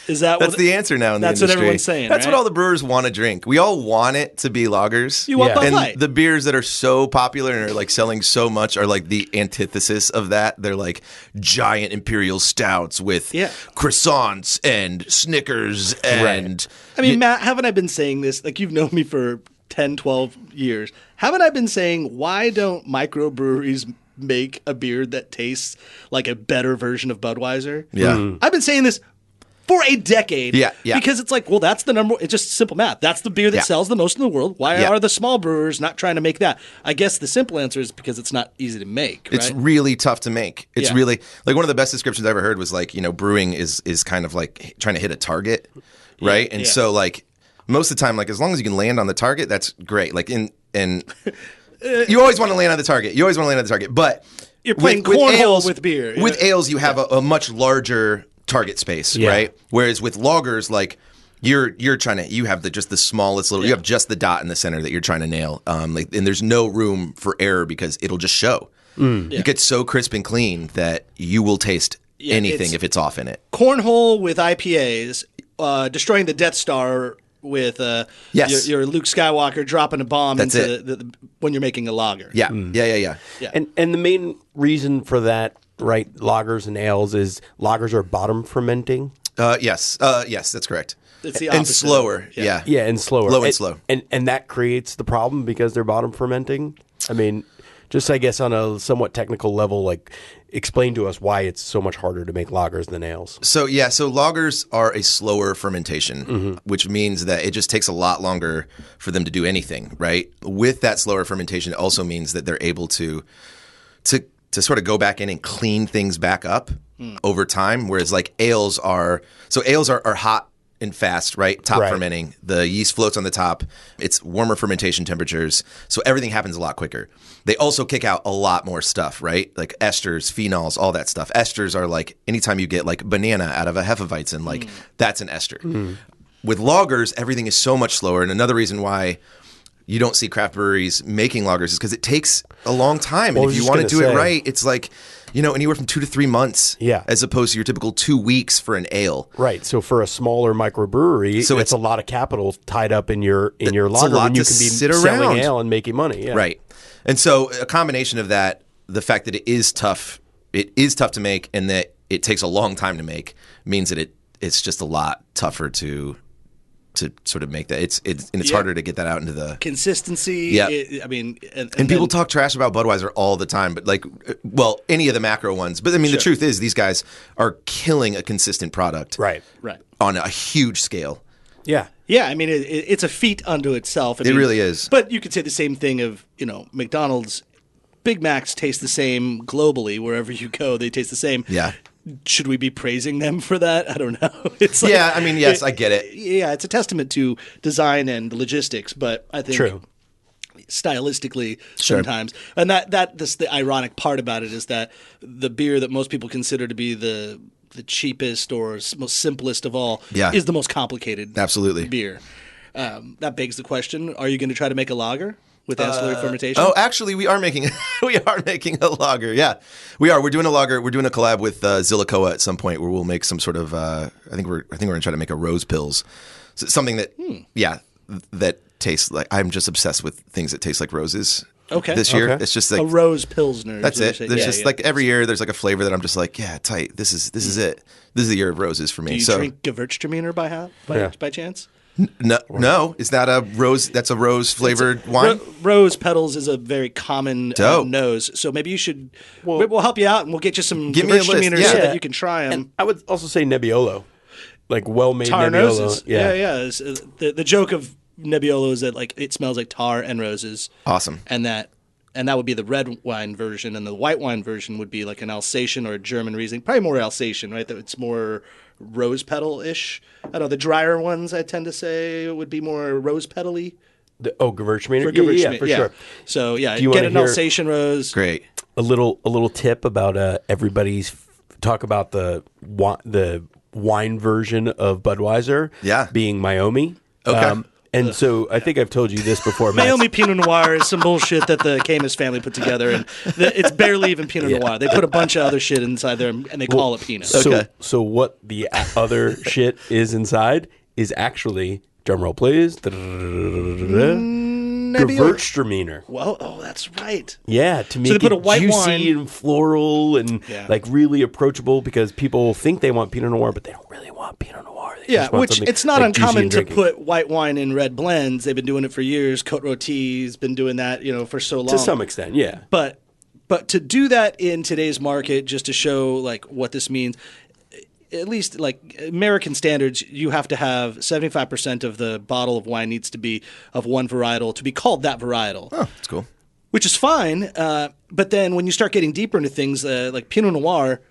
Is that That's the answer now in the that's industry. what everyone's saying, That's right? what all the brewers want to drink. We all want it to be lagers. You want Yeah. Bud And Light. the beers that are so popular and are like selling so much are like the antithesis of that. They're like giant imperial stouts with croissants and Snickers and I mean, Matt, haven't I been saying this? Like, you've known me for 10, 12 years. Haven't I been saying, why don't microbreweries make a beer that tastes like a better version of Budweiser? Yeah. I've been saying this for a decade. Yeah. Because it's like, well, that's the number. It's just simple math. That's the beer that sells the most in the world. Why are the small brewers not trying to make that? I guess the simple answer is because it's not easy to make. It's right? really tough to make. It's Yeah. really like one of the best descriptions I ever heard was like, brewing is kind of like trying to hit a target, right? And so like most of the time, like as long as you can land on the target, that's great. Like and you always want to land on the target. But You're playing cornhole with beer. With ales, you have a much larger target space, right? Whereas with lagers, like you're trying to, you have just the smallest little, you have just the dot in the center that you're trying to nail. And there's no room for error because it'll just show. It gets so crisp and clean that you will taste anything if it's off in it. Cornhole with IPAs, destroying the Death Star with your Luke Skywalker dropping a bomb when you're making a lager. Yeah. And the main reason for that, right, lagers and ales is lagers are bottom fermenting. Yes, that's correct. It's the opposite. And slower. Yeah, and slower. Low and slow. And that creates the problem because they're bottom fermenting. I mean, just I guess on a somewhat technical level, like explain to us why it's so much harder to make lagers than ales. So lagers are a slower fermentation, which means that it just takes a lot longer for them to do anything, right? With that slower fermentation, it also means that they're able to sort of go back in and clean things back up over time, whereas like ales are hot and fast, right? Top fermenting. The yeast floats on the top. It's warmer fermentation temperatures. So everything happens a lot quicker. They also kick out a lot more stuff, right? Like esters, phenols, all that stuff. Esters are like anytime you get like banana out of a Hefeweizen, like that's an ester. With lagers, everything is so much slower. And another reason why you don't see craft breweries making lagers is because it takes a long time. And if you want to do it right, it's like, anywhere from 2 to 3 months as opposed to your typical 2 weeks for an ale. Right. So for a smaller microbrewery, so it's a lot of capital tied up in your lager when you can be selling ale and making money. Yeah. Right. And so a combination of that, the fact that it is tough to make and that it takes a long time to make means that it's just a lot tougher to sort of make that. It's harder to get that out into the consistency. Yeah. And people talk trash about Budweiser all the time, but any of the macro ones. But I mean, the truth is these guys are killing a consistent product. Right. On a huge scale. Yeah. Yeah, I mean, it's a feat unto itself. It really is. But you could say the same thing of, McDonald's. Big Macs taste the same globally. Wherever you go, they taste the same. Yeah. Should we be praising them for that? I don't know. It's like, I mean, yes, I get it. Yeah, it's a testament to design and logistics, but I think stylistically sometimes. And that's the ironic part about it is that the beer that most people consider to be the cheapest or most simplest of all is the most complicated beer. That begs the question, are you going to try to make a lager with ancillary fermentation? Oh, actually, we are making a lager. Yeah, we are. We're doing a lager. We're doing a collab with Zillicoa at some point where we'll make some sort of. I think we're going to try to make a rose pills, so something that that tastes like. I'm just obsessed with things that taste like roses. Okay. This year, it's just like a rose pilsner. That's it. There's just like every year, there's like a flavor that I'm just like, tight. This is it. This is the year of roses for me. Do you drink Gewürztraminer by chance? No, is that a rose? That's a rose flavored wine. Rose petals is a very common nose, so maybe you should. We'll help you out, and we'll get you some Gewürztraminer so that you can try them. And I would also say Nebbiolo, like well-made tar Nebbiolo. Noses. Yeah. The joke of Nebbiolo is that like it smells like tar and roses. Awesome. And that would be the red wine version, and the white wine version would be like an Alsatian or a German Riesling, probably more Alsatian, right? That it's more rose petal-ish. I don't know, the drier ones I tend to say would be more rose petal-y. Gewürztraminer? Yeah, for sure. So Do get you wanna an hear Alsatian rose. Great. A little tip about everybody's talk about the wine version of Budweiser being Miami. Okay. And so I think I've told you this before, Matt. Naomi Pinot Noir is some bullshit that the Camus family put together, and it's barely even Pinot Noir. They put a bunch of other shit inside there, and they call it Pinot. So what the other shit is inside is actually, drumroll please, Gewürztraminer. Well, that's right. Yeah, to make put a it white juicy wine. and floral and like really approachable, because people think they want Pinot Noir, but they don't really want Pinot Noir. They just want which something, it's not like, juicy uncommon and to drinking. put white wine in red blends. They've been doing it for years. Côte Rôtie's been doing that, for so long. To some extent, yeah. But to do that in today's market, just to show like what this means, at least like American standards, you have to have 75% of the bottle of wine needs to be of one varietal to be called that varietal. Oh, that's cool. Which is fine. But then when you start getting deeper into things like Pinot Noir,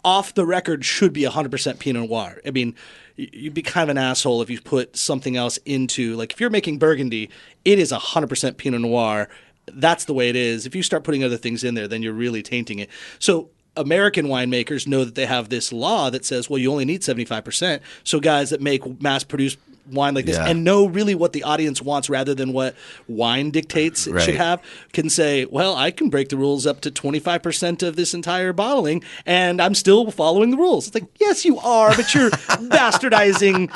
off the record should be 100% Pinot Noir. I mean, you'd be kind of an asshole if you put something else into, like if you're making Burgundy, it is 100% Pinot Noir. That's the way it is. If you start putting other things in there, then you're really tainting it. So American winemakers know that they have this law that says, well, you only need 75%. So guys that make mass-produced wine like this and know really what the audience wants rather than what wine dictates it should have, can say, well, I can break the rules up to 25% of this entire bottling and I'm still following the rules. It's like, yes, you are, but you're bastardizing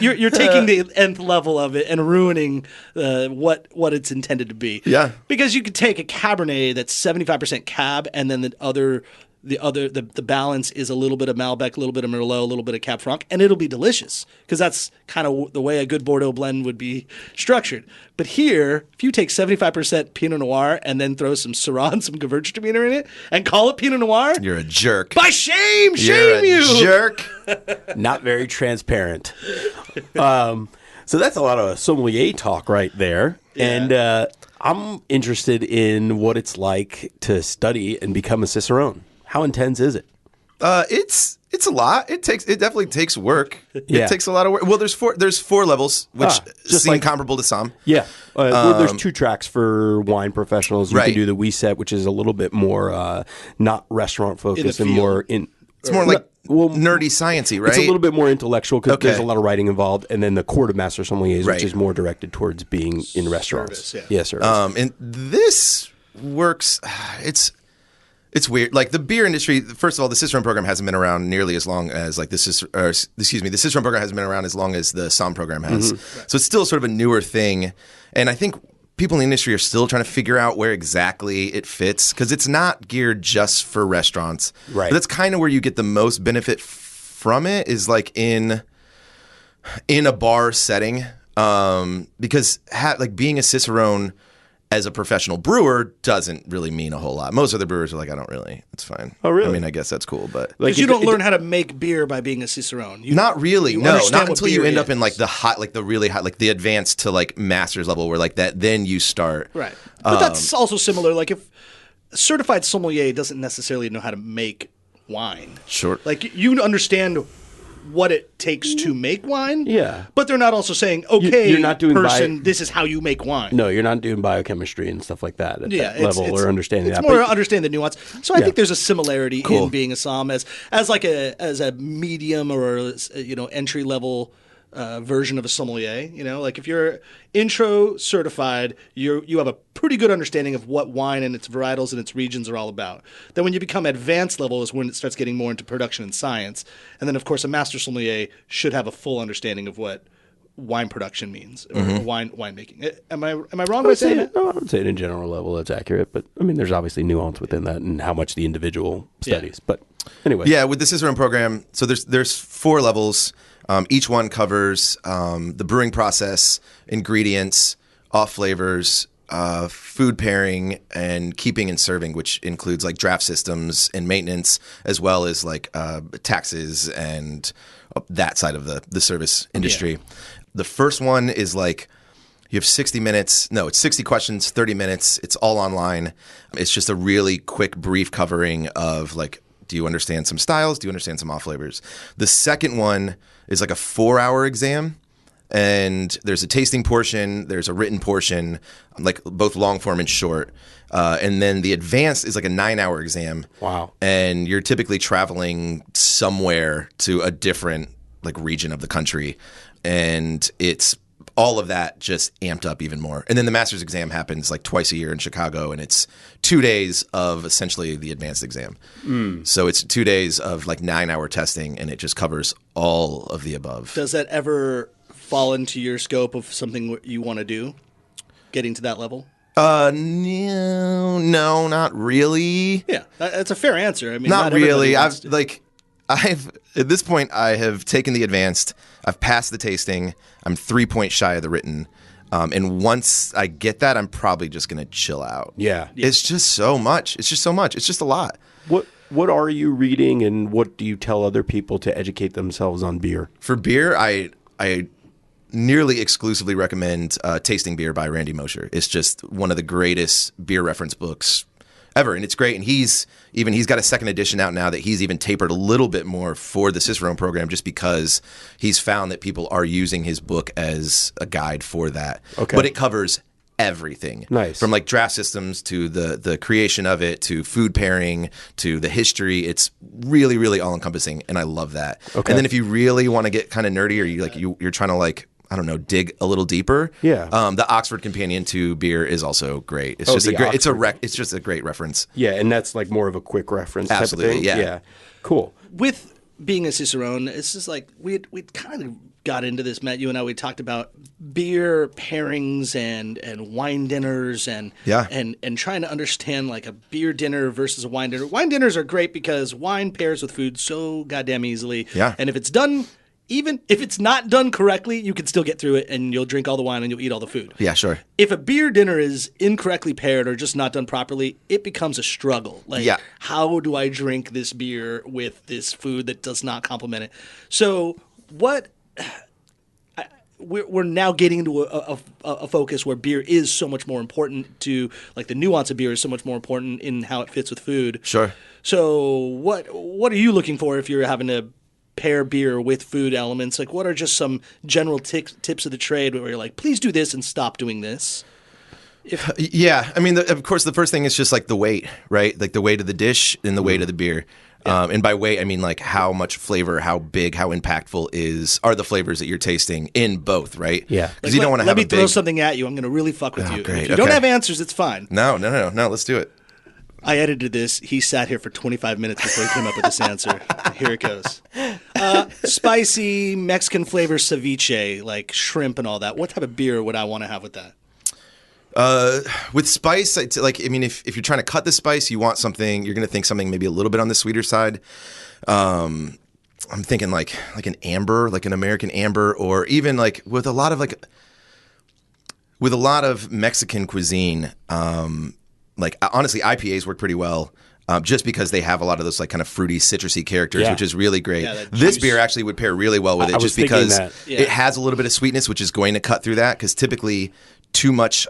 you're taking the nth level of it and ruining what it's intended to be. Yeah. Because you could take a Cabernet that's 75% Cab and then the balance is a little bit of Malbec, a little bit of Merlot, a little bit of Cab Franc, and it'll be delicious because that's kind of the way a good Bordeaux blend would be structured. But here, if you take 75% Pinot Noir and then throw some Syrah and some Gewürztraminer in it and call it Pinot Noir, You're a jerk. by shame You're a you. jerk. Not very transparent. So that's a lot of sommelier talk right there. Yeah. And I'm interested in what it's like to study and become a Cicerone. How intense is it? It's a lot. It definitely takes work. Yeah. It takes a lot of work. Well, there's four levels, which just seem like- comparable to some. Yeah. Well, there's 2 tracks for wine professionals. You Right. can do the We Set, which is a little bit more not restaurant focused and field. more in. It's more like nerdy sciencey, right? It's a little bit more intellectual because Okay. there's a lot of writing involved, and then the Court of Master Sommeliers, Right. which is more directed towards being in restaurants. Service, yeah, service. And this works. It's weird. Like the beer industry, first of all, the Cicerone program hasn't been around nearly as long as like the Cicerone program hasn't been around as long as the Somm program has. Mm-hmm. So it's still sort of a newer thing. And I think people in the industry are still trying to figure out where exactly it fits because it's not geared just for restaurants. Right. But that's kind of where you get the most benefit from it is like in a bar setting. Because like being a Cicerone as a professional brewer doesn't really mean a whole lot. Most other brewers are like, I don't really. It's fine. Oh, really? I mean, I guess that's cool, but Because you don't learn how to make beer by being a Cicerone. not really. you No, understand not what until you beer end up is. in like the hot, like the really hot, like the advanced to like master's level, where like that. Then you start. Right. But that's also similar. Like if a certified sommelier doesn't necessarily know how to make wine. Sure. Like you understand what it takes to make wine. Yeah. But they're not also saying, okay, You're not doing person, this is how you make wine. No, you're not doing biochemistry and stuff like that at that level or understanding it's that. more But- understanding the nuance. So I Yeah. think there's a similarity Cool. in being a somm as like a medium or entry level version of a sommelier. Like if you're intro certified, you have a pretty good understanding of what wine and its varietals and its regions are all about. Then when you become advanced level is when it starts getting more into production and science. And then of course a master sommelier should have a full understanding of what wine production means or winemaking. Am I wrong by saying that? No, I would say it in general level that's accurate, but I mean, there's obviously nuance within that and how much the individual studies. But anyway, Yeah, with the Cicerone program, so there's 4 levels. Each one covers the brewing process, ingredients, off flavors, food pairing, and keeping and serving, which includes like draft systems and maintenance, as well as like taxes and that side of the service industry. Yeah. The first one is like you have 60 minutes. No, it's 60 questions, 30 minutes. It's all online. It's just a really quick, brief covering of like, do you understand some styles? Do you understand some off flavors? The second one is like a 4-hour exam. And there's a tasting portion, there's a written portion, like both long form and short. And then the advanced is like a 9-hour exam. Wow. And you're typically traveling somewhere to a different like region of the country. And it's all of that just amped up even more. And then the master's exam happens like twice a year in Chicago, and it's 2 days of essentially the advanced exam. So it's 2 days of like 9-hour testing, and it just covers all of the above. Does that ever fall into your scope of something you want to do, getting to that level? No, not really. Yeah, that's a fair answer. I mean, Not really. everybody wants I've at this point I have taken the advanced. I've passed the tasting. I'm 3 points shy of the written. And once I get that, I'm probably just going to chill out. Yeah. It's just so much. It's just a lot. What are you reading, and what do you tell other people to educate themselves on beer? For beer, I nearly exclusively recommend Tasting Beer by Randy Mosher. It's just one of the greatest beer reference books ever, and it's great. And he's got a second edition out now that he's even tapered a little bit more for the Cicerone program, just because he's found that people are using his book as a guide for that. Okay. But it covers everything. Nice. From like draft systems to the creation of it to food pairing to the history. It's really, really all encompassing, and I love that. Okay. And then if you really want to get kind of nerdy, or you're trying to like, I don't know, dig a little deeper. Yeah. The Oxford Companion to Beer is also great. It's just it's just a great reference. Yeah, and that's like more of a quick reference type Absolutely, of thing. yeah. Cool. With being a Cicerone, it's just like we kind of got into this, Matt. You and I, we talked about beer pairings and wine dinners and trying to understand like a beer dinner versus a wine dinner. Wine dinners are great because wine pairs with food so goddamn easily. Yeah. And if it's done, even if it's not done correctly, you can still get through it and you'll drink all the wine and you'll eat all the food. Yeah, sure. If a beer dinner is incorrectly paired or just not done properly, it becomes a struggle. Like, how do I drink this beer with this food that does not complement it? So we're now getting into a focus where beer is so much more important to, like, the nuance of beer is so much more important in how it fits with food. Sure. So what are you looking for if you're having to pair beer with food elements? Like, what are just some general tips of the trade where you're like, please do this and stop doing this? Yeah, I mean, of course, the first thing is just like the weight, right? Like the weight of the dish and the weight of the beer. Yeah. And by weight, I mean like how much flavor, how big, how impactful are the flavors that you're tasting in both, right? Yeah. Because you don't want to have Let me throw something at you. I'm going to really fuck with you. Great. If you don't have answers, it's fine. No, let's do it. I edited this. He sat here for 25 minutes before he came up with this answer. Here it goes. Spicy Mexican flavor ceviche, like shrimp and all that. What type of beer would I want to have with that? With spice, if you're trying to cut the spice, you want something, you're going to think something maybe a little bit on the sweeter side. I'm thinking like an amber, like an American amber, or even like with a lot of Mexican cuisine, like honestly, IPAs work pretty well. Just because they have a lot of those like kind of fruity, citrusy characters, which is really great. Yeah, this beer actually would pair really well with it, just because it has a little bit of sweetness, which is going to cut through that. Because typically, too much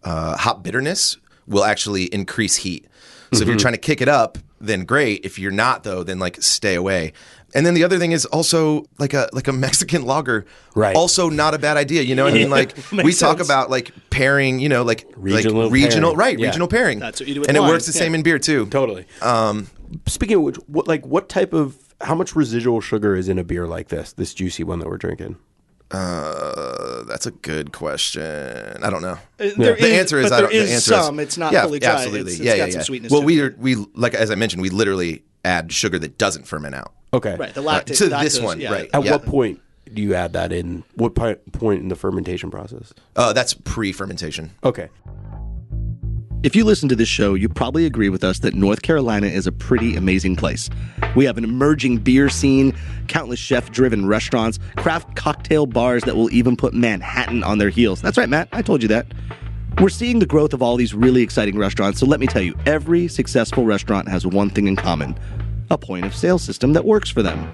hop bitterness will actually increase heat. So if you're trying to kick it up, then great. If you're not, though, then like stay away. And then the other thing is also like a Mexican lager, right? Also not a bad idea. You know what I mean? Like we talk about like pairing, you know, like regional pairing. That's what you do with wine. And it works the same in beer too. Totally. Speaking of which, how much residual sugar is in a beer like this juicy one that we're drinking? That's a good question. I don't know. The answer is some. It's not fully dry. Absolutely. It's got some sweetness. Well, to it. we like as I mentioned, we literally add sugar that doesn't ferment out. Okay. Right. The lactose to this one. Yeah. Right. At what point do you add that in? What point in the fermentation process? That's pre-fermentation. Okay. If you listen to this show, you probably agree with us that North Carolina is a pretty amazing place. We have an emerging beer scene, countless chef-driven restaurants, craft cocktail bars that will even put Manhattan on their heels. That's right, Matt. I told you that. We're seeing the growth of all these really exciting restaurants, so let me tell you, every successful restaurant has one thing in common: a point-of-sale system that works for them.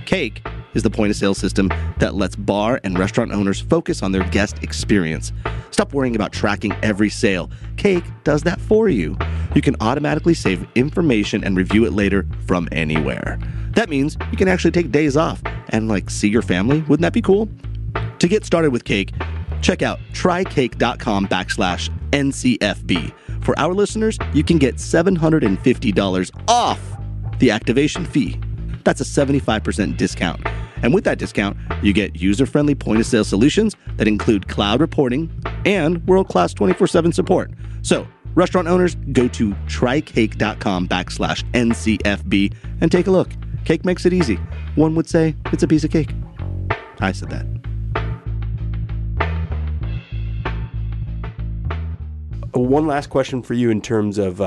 Cake is the point-of-sale system that lets bar and restaurant owners focus on their guest experience. Stop worrying about tracking every sale. Cake does that for you. You can automatically save information and review it later from anywhere. That means you can actually take days off and see your family. Wouldn't that be cool? To get started with Cake, check out trycake.com/NCFB. For our listeners, you can get $750 off the activation fee. That's a 75% discount. And with that discount, you get user-friendly point-of-sale solutions that include cloud reporting and world-class 24/7 support. So, restaurant owners, go to trycake.com/NCFB and take a look. Cake makes it easy. One would say it's a piece of cake. I said that. One last question for you in terms of,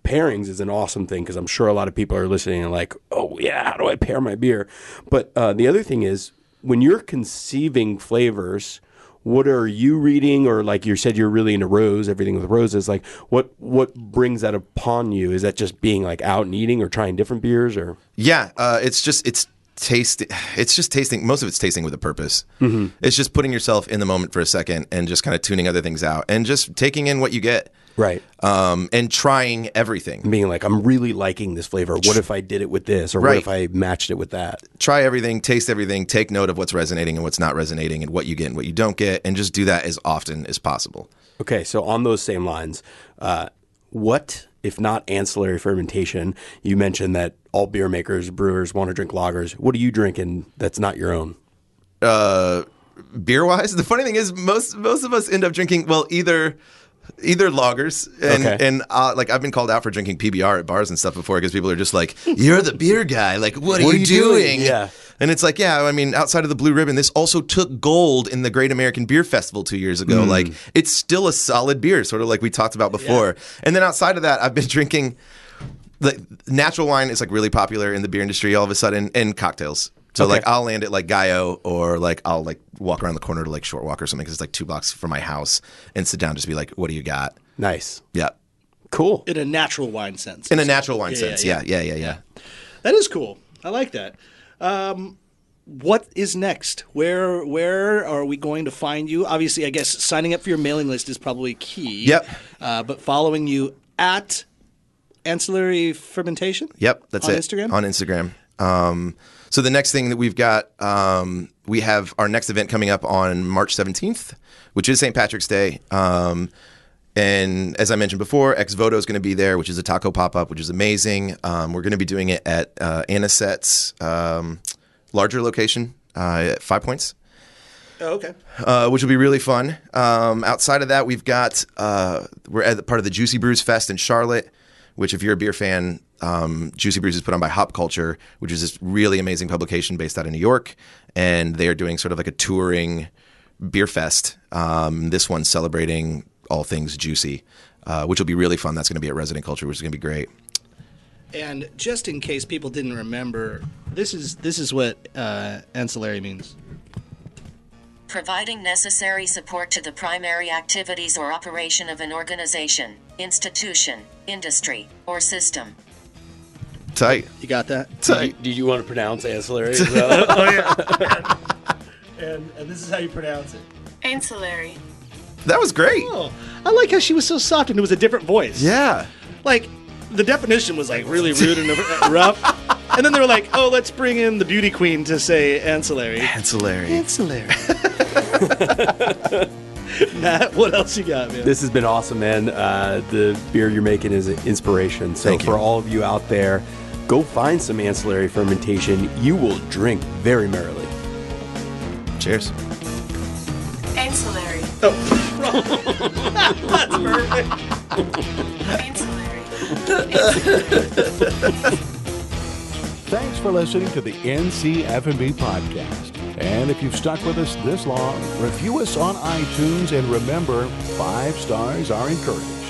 pairings is an awesome thing because I'm sure a lot of people are listening and like, oh, yeah, how do I pair my beer? But the other thing is, when you're conceiving flavors, what are you reading? Or like you said, you're really into rose, everything with roses. Like what brings that upon you? Is that just being like out and eating or trying different beers? Or it's just tasting. Most of it's tasting with a purpose. Mm-hmm. It's just putting yourself in the moment for a second and just kind of tuning other things out and just taking in what you get. Right. And trying everything. Being like, I'm really liking this flavor. What if I did it with this? Or what if I matched it with that? Try everything, taste everything, take note of what's resonating and what's not resonating and what you get and what you don't get, and just do that as often as possible. Okay, so on those same lines, what, if not ancillary fermentation, you mentioned that all beer makers, brewers want to drink lagers. What are you drinking that's not your own? Beer-wise, the funny thing is most of us end up drinking, either lagers and like I've been called out for drinking PBR at bars and stuff before because people are just like, you're the beer guy, like what are you doing? Yeah. And it's like, yeah, I mean, outside of the Blue Ribbon, this also took gold in the Great American Beer Festival 2 years ago. Like it's still a solid beer, sort of like we talked about before. Yeah. And then outside of that, I've been drinking natural wine is like really popular in the beer industry all of a sudden, and cocktails. So like I'll land at like Gallo, or like I'll like walk around the corner to like Short Walk or something because it's like 2 blocks from my house, and sit down and just be like, what do you got? Nice. Yeah. Cool. In a natural wine sense. In a natural wine sense. Yeah. That is cool. I like that. What is next? Where are we going to find you? Obviously, I guess signing up for your mailing list is probably key. Yep. But following you at Ancillary Fermentation? Yep, that's on it. Instagram? On Instagram. So the next thing that we've got, we have our next event coming up on March 17th, which is St. Patrick's Day. And as I mentioned before, Ex Voto is going to be there, which is a taco pop-up, which is amazing. We're going to be doing it at Anisette's larger location at 5 Points. Oh, okay. Which will be really fun. Outside of that, we've got, we're at part of the Juicy Brews Fest in Charlotte, which if you're a beer fan, Juicy Brews is put on by Hop Culture, which is this really amazing publication based out of New York. And they are doing sort of like a touring beer fest. This one's celebrating all things juicy, which will be really fun. That's going to be at Resident Culture, which is going to be great. And just in case people didn't remember, this is what ancillary means. Providing necessary support to the primary activities or operation of an organization, institution, industry, or system. Tight. You got that? Did you want to pronounce ancillary? Oh, yeah. And this is how you pronounce it. Ancillary. That was great. Oh, I like how she was so soft and it was a different voice. Yeah. Like, the definition was like really rude and rough. And then they were like, oh, let's bring in the beauty queen to say ancillary. Ancillary. Matt, what else you got, man? This has been awesome, man. The beer you're making is an inspiration. So Thank you. for all of you out there, go find some ancillary fermentation. You will drink very merrily. Cheers. Ancillary. Oh, that's perfect. Ancillary. Thanks for listening to the NCF&B podcast. And if you've stuck with us this long, review us on iTunes, and remember, 5 stars are encouraged.